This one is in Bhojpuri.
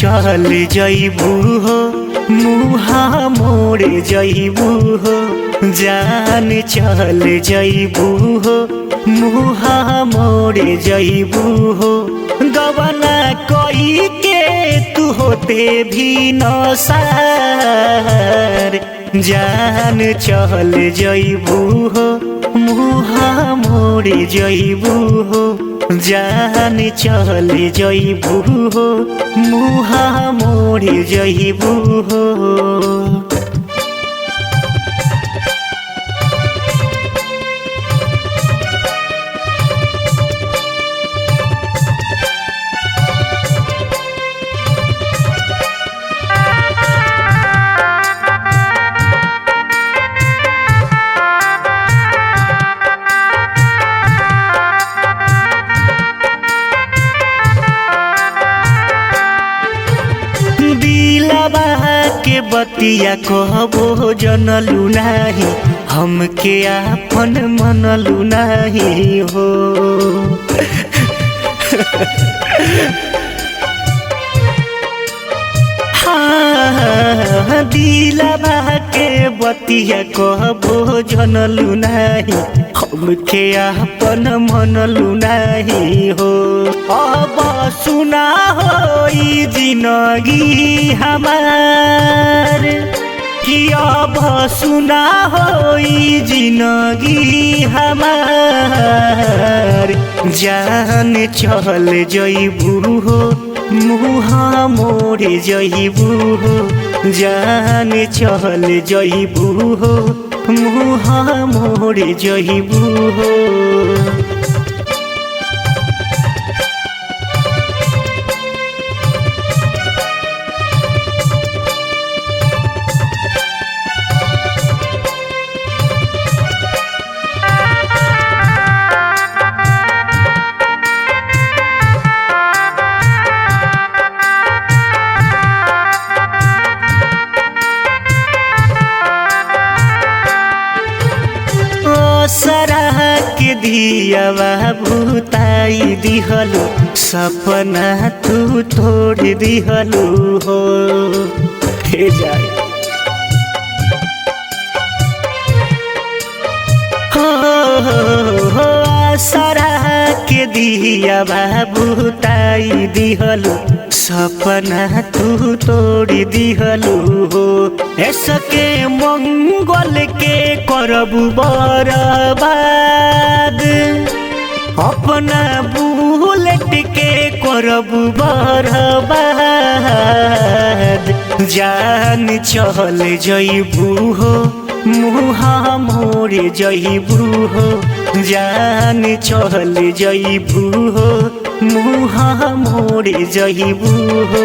चल जइबू हो मुहा मोड़ जइबू हो जान चल जइबू हो मुहा मोड़ जइबू हो गवना कोई के तू होते भी नसार जान चल जइबू हो मुहा मोड़ जइबू हो जान चल जइबू हो मुहा मोड़ जइबू हो। दिलवा के बतिया कहबो जनलू नाही हमके आपन मनलू नाही हो हाँ दिलवा के बतिया कहबो जनलू नाही हमके आपन मनलू नाही हो। अब सुना हो जिंदगी हमार कि अब सुना हो जिंदगी हमार जान चल जइबू हो मुहा मोड़ जइबू हो जान चल जइबू हो मुहा मोड़ जइबू हो। सराह के दियावा भूताई दिहलू सपना तू तोड़ दिहलू हो हे जाए हो सराह के दियावा भूताई दिहलू सपना तू तोड़ दिहलू हो ऐसके मंगल के करबू बर्बाद अपना बुलेट के करबू बर्बाद जान चल जइबू हो मुहा मोड़ जइबू हो जान चल जइबू हो मुहा मोड़ जइबू हो।